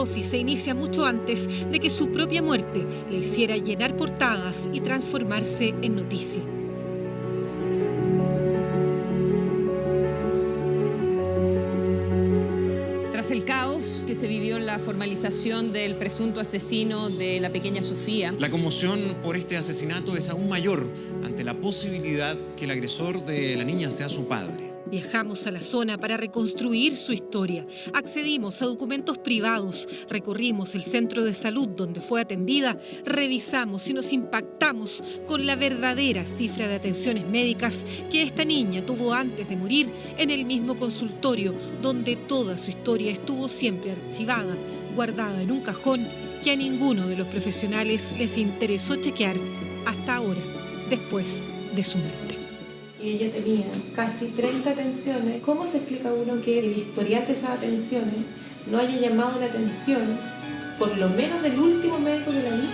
Sophie se inicia mucho antes de que su propia muerte le hiciera llenar portadas y transformarse en noticia. Tras el caos que se vivió en la formalización del presunto asesino de la pequeña Sofía, la conmoción por este asesinato es aún mayor ante la posibilidad que el agresor de la niña sea su padre. Viajamos a la zona para reconstruir su historia. Accedimos a documentos privados, recorrimos el centro de salud donde fue atendida, revisamos y nos impactamos con la verdadera cifra de atenciones médicas que esta niña tuvo antes de morir en el mismo consultorio donde toda su historia estuvo siempre archivada, guardada en un cajón que a ninguno de los profesionales les interesó chequear hasta ahora, después de su muerte. Ella tenía casi 30 atenciones. ¿Cómo se explica uno que el historial de esas atenciones no haya llamado la atención, por lo menos del último médico que la vio?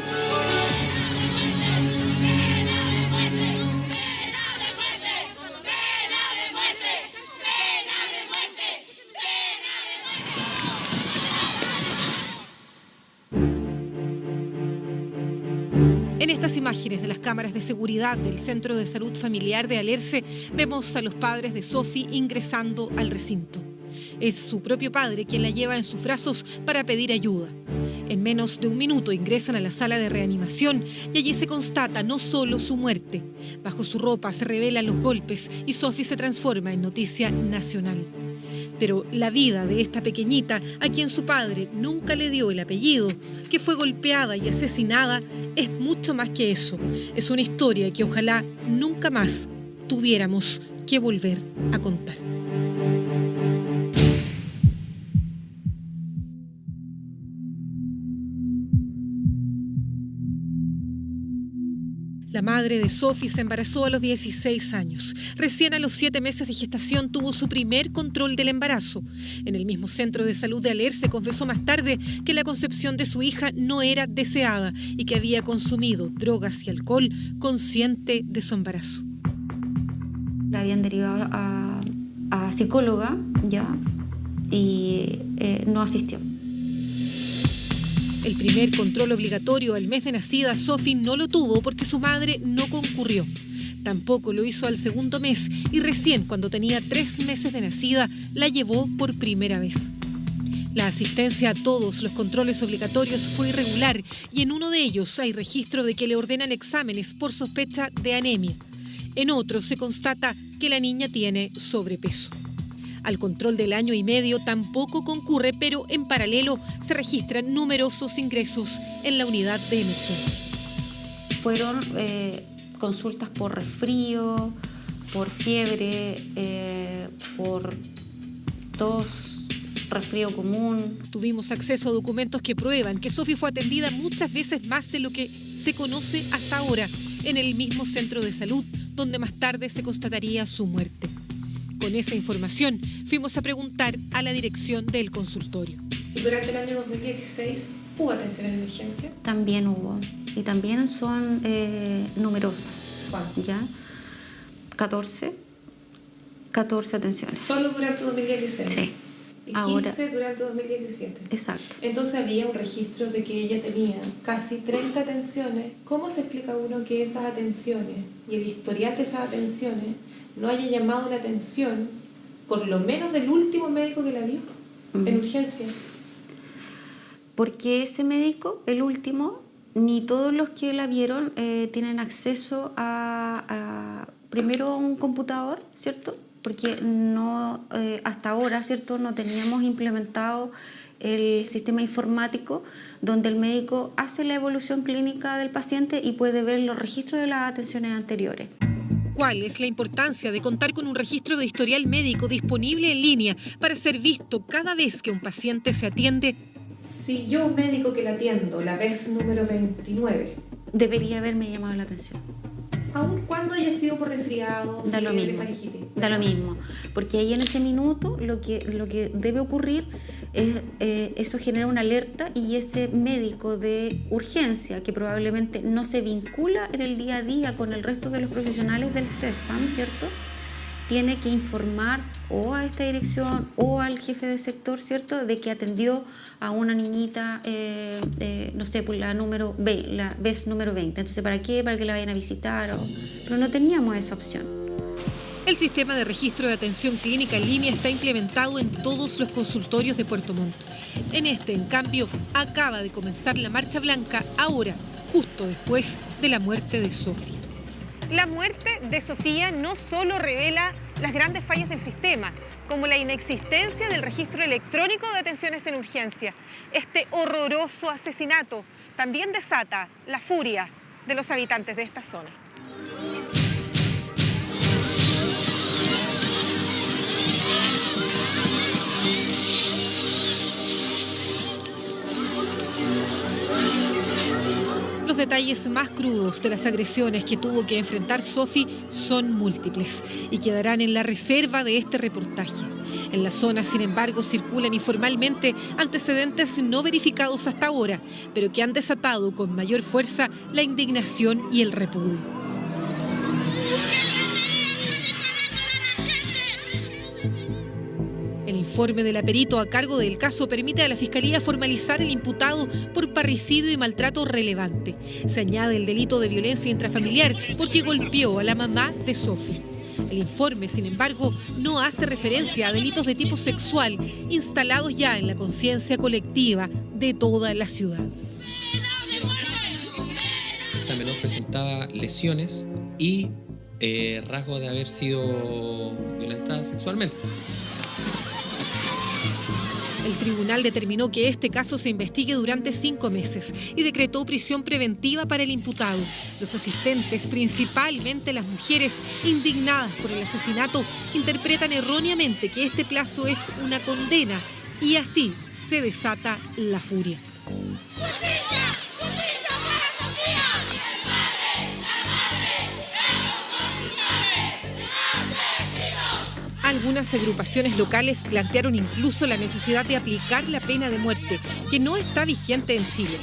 En estas imágenes de las cámaras de seguridad del Centro de Salud Familiar de Alerce, vemos a los padres de Sophie ingresando al recinto. Es su propio padre quien la lleva en sus brazos para pedir ayuda. En menos de un minuto ingresan a la sala de reanimación y allí se constata no solo su muerte. Bajo su ropa se revelan los golpes y Sophie se transforma en noticia nacional. Pero la vida de esta pequeñita, a quien su padre nunca le dio el apellido, que fue golpeada y asesinada, es mucho más que eso. Es una historia que ojalá nunca más tuviéramos que volver a contar. La madre de Sophie se embarazó a los 16 años. Recién a los 7 meses de gestación tuvo su primer control del embarazo. En el mismo centro de salud de Alerce confesó más tarde que la concepción de su hija no era deseada y que había consumido drogas y alcohol consciente de su embarazo. La habían derivado a psicóloga ya y no asistió. El primer control obligatorio al mes de nacida, Sophie no lo tuvo porque su madre no concurrió. Tampoco lo hizo al segundo mes y recién cuando tenía 3 meses de nacida la llevó por primera vez. La asistencia a todos los controles obligatorios fue irregular y en uno de ellos hay registro de que le ordenan exámenes por sospecha de anemia. En otro se constata que la niña tiene sobrepeso. Al control del año y medio tampoco concurre, pero en paralelo se registran numerosos ingresos en la unidad de emergencia. Fueron consultas por resfrío, por fiebre, por tos, resfrío común. Tuvimos acceso a documentos que prueban que Sophie fue atendida muchas veces más de lo que se conoce hasta ahora en el mismo centro de salud, donde más tarde se constataría su muerte. Con esa información fuimos a preguntar a la dirección del consultorio. ¿Durante el año 2016 hubo atenciones de emergencia? También hubo, y también son numerosas. ¿Cuánto? ¿Ya? 14 atenciones. ¿Solo durante 2016? Sí. Y 15 ahora, durante 2017. Exacto. Entonces había un registro de que ella tenía casi 30 atenciones. ¿Cómo se explica uno que esas atenciones y el historial de esas atenciones no haya llamado la atención, por lo menos del último médico que la vio en urgencia? Porque ese médico, el último, ni todos los que la vieron tienen acceso a primero un computador, ¿cierto? Porque no hasta ahora, ¿cierto?, no teníamos implementado el sistema informático donde el médico hace la evolución clínica del paciente y puede ver los registros de las atenciones anteriores. ¿Cuál es la importancia de contar con un registro de historial médico disponible en línea para ser visto cada vez que un paciente se atiende? Si yo, un médico que la atiendo, la vez número 29... Debería haberme llamado la atención. Aun cuando haya sido por resfriado, Da lo mismo. faringitis. Da lo mismo. Porque ahí en ese minuto lo que debe ocurrir es eso genera una alerta y ese médico de urgencia que probablemente no se vincula en el día a día con el resto de los profesionales del CESFAM, ¿cierto? tiene que informar o a esta dirección o al jefe de sector, ¿cierto?, de que atendió a una niñita, no sé, pues la vez número 20. Entonces, ¿para qué? Para que la vayan a visitar. Pero no teníamos esa opción. El sistema de registro de atención clínica en línea está implementado en todos los consultorios de Puerto Montt. En este, en cambio, acaba de comenzar la marcha blanca ahora, justo después de la muerte de Sofi. La muerte de Sofía no solo revela las grandes fallas del sistema, como la inexistencia del registro electrónico de atenciones en urgencia. Este horroroso asesinato también desata la furia de los habitantes de esta zona. Los detalles más crudos de las agresiones que tuvo que enfrentar Sofi son múltiples y quedarán en la reserva de este reportaje. En la zona, sin embargo, circulan informalmente antecedentes no verificados hasta ahora, pero que han desatado con mayor fuerza la indignación y el repudio. El informe del perito a cargo del caso permite a la Fiscalía formalizar el imputado por parricidio y maltrato relevante. Se añade el delito de violencia intrafamiliar porque golpeó a la mamá de Sofi. El informe, sin embargo, no hace referencia a delitos de tipo sexual instalados ya en la conciencia colectiva de toda la ciudad. Esta menor presentaba lesiones y rasgos de haber sido violentada sexualmente. El tribunal determinó que este caso se investigue durante 5 meses y decretó prisión preventiva para el imputado. Los asistentes, principalmente las mujeres indignadas por el asesinato, interpretan erróneamente que este plazo es una condena y así se desata la furia. Algunas agrupaciones locales plantearon incluso la necesidad de aplicar la pena de muerte, que no está vigente en Chile.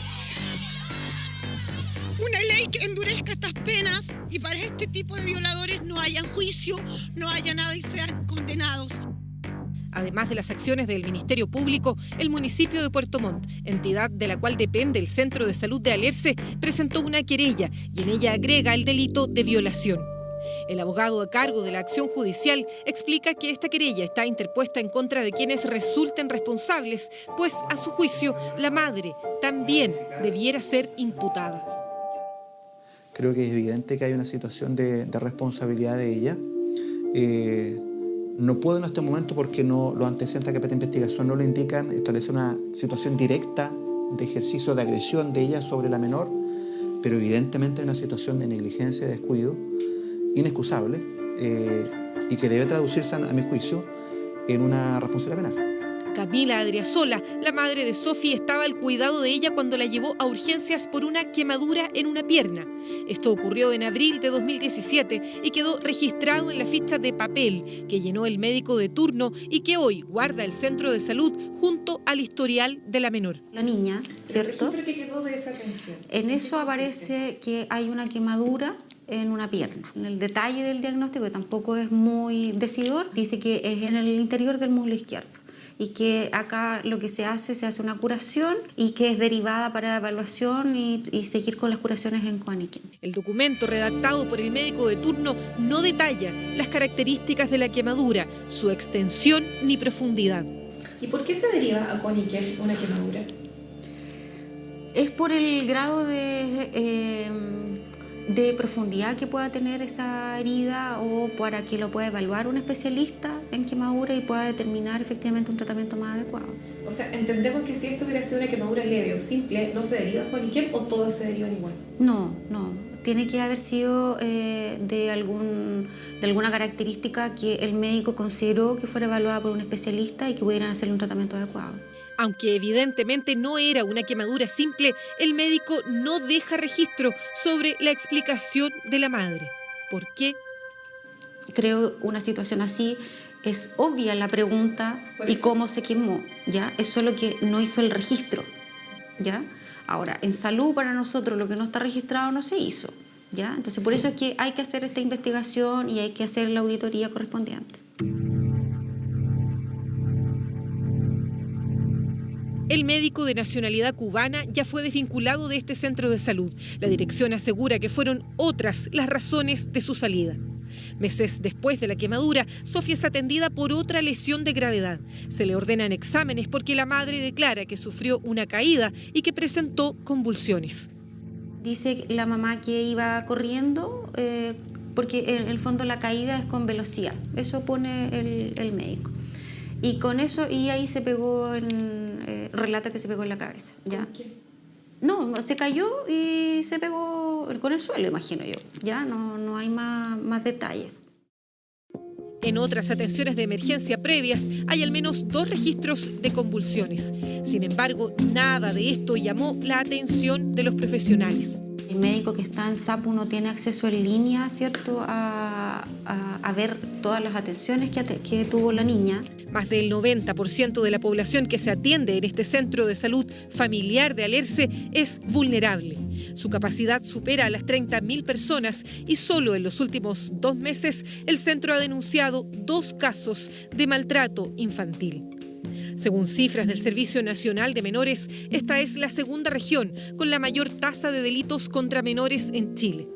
Una ley que endurezca estas penas y para este tipo de violadores no hayan juicio, no haya nada y sean condenados. Además de las acciones del Ministerio Público, el municipio de Puerto Montt, entidad de la cual depende el Centro de Salud de Alerce, presentó una querella y en ella agrega el delito de violación. El abogado a cargo de la acción judicial explica que esta querella está interpuesta en contra de quienes resulten responsables, pues a su juicio la madre también debiera ser imputada. Creo que es evidente que hay una situación de responsabilidad de ella. No puedo en este momento, porque los antecedentes de carpeta de investigación no lo indican, establecer una situación directa de ejercicio de agresión de ella sobre la menor, pero evidentemente hay una situación de negligencia y descuido inexcusable y que debe traducirse, a mi juicio, en una responsabilidad penal. Camila Adriasola, la madre de Sofi, estaba al cuidado de ella cuando la llevó a urgencias por una quemadura en una pierna. Esto ocurrió en abril de 2017 y quedó registrado en la ficha de papel que llenó el médico de turno y que hoy guarda el centro de salud junto al historial de la menor. La niña, ¿cierto? ¿El registro que quedó de esa atención? En eso aparece que hay una quemadura en una pierna. En el detalle del diagnóstico, que tampoco es muy decidor, dice que es en el interior del muslo izquierdo y que acá lo que se hace una curación y que es derivada para evaluación y seguir con las curaciones en Coaniquén. El documento redactado por el médico de turno no detalla las características de la quemadura, su extensión ni profundidad. ¿Y por qué se deriva a Coaniquén una quemadura? Es por el grado de profundidad que pueda tener esa herida o para que lo pueda evaluar un especialista en quemadura y pueda determinar efectivamente un tratamiento más adecuado. O sea, entendemos que si esto hubiera sido una quemadura leve o simple, ¿no se deriva a Coaniquén o todas se derivan igual? No. Tiene que haber sido de alguna característica que el médico consideró que fuera evaluada por un especialista y que pudieran hacerle un tratamiento adecuado. Aunque evidentemente no era una quemadura simple, el médico no deja registro sobre la explicación de la madre. ¿Por qué? Creo una situación así es obvia la pregunta y cómo se quemó, ¿ya? Eso es lo que no hizo el registro, ¿ya? Ahora, en salud para nosotros lo que no está registrado no se hizo. ¿ya? Entonces, por eso es que hay que hacer esta investigación y hay que hacer la auditoría correspondiente. El médico de nacionalidad cubana ya fue desvinculado de este centro de salud. La dirección asegura que fueron otras las razones de su salida. Meses después de la quemadura, Sofía es atendida por otra lesión de gravedad. Se le ordenan exámenes porque la madre declara que sufrió una caída y que presentó convulsiones. Dice la mamá que iba corriendo porque en el fondo la caída es con velocidad. Eso pone el médico. Y con eso, y ahí se pegó, relata que se pegó en la cabeza. ¿Ya? No, se cayó y se pegó con el suelo, imagino yo. Ya no hay más detalles. En otras atenciones de emergencia previas hay al menos 2 registros de convulsiones. Sin embargo, nada de esto llamó la atención de los profesionales. El médico que está en SAPU no tiene acceso en línea, ¿cierto?, a ver todas las atenciones que tuvo la niña. Más del 90% de la población que se atiende en este centro de salud familiar de Alerce es vulnerable. Su capacidad supera a las 30.000 personas y solo en los últimos 2 meses el centro ha denunciado 2 casos de maltrato infantil. Según cifras del Servicio Nacional de Menores, esta es la segunda región con la mayor tasa de delitos contra menores en Chile.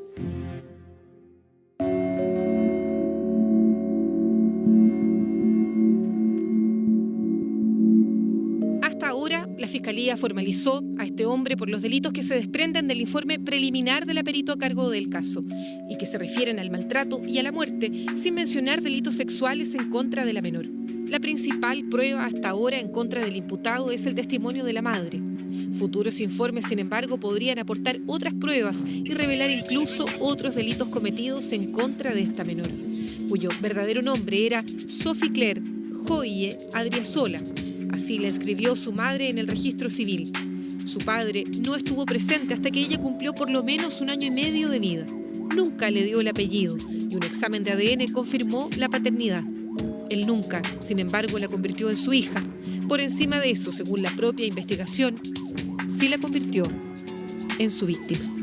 Hasta ahora, la Fiscalía formalizó a este hombre por los delitos que se desprenden del informe preliminar de la perito a cargo del caso y que se refieren al maltrato y a la muerte, sin mencionar delitos sexuales en contra de la menor. La principal prueba hasta ahora en contra del imputado es el testimonio de la madre. Futuros informes, sin embargo, podrían aportar otras pruebas y revelar incluso otros delitos cometidos en contra de esta menor, cuyo verdadero nombre era Sophie Claire Joye Adriasola. Así la inscribió su madre en el registro civil. Su padre no estuvo presente hasta que ella cumplió por lo menos 1 año y medio de vida. Nunca le dio el apellido y un examen de ADN confirmó la paternidad. Él nunca, sin embargo, la convirtió en su hija. Por encima de eso, según la propia investigación, sí la convirtió en su víctima.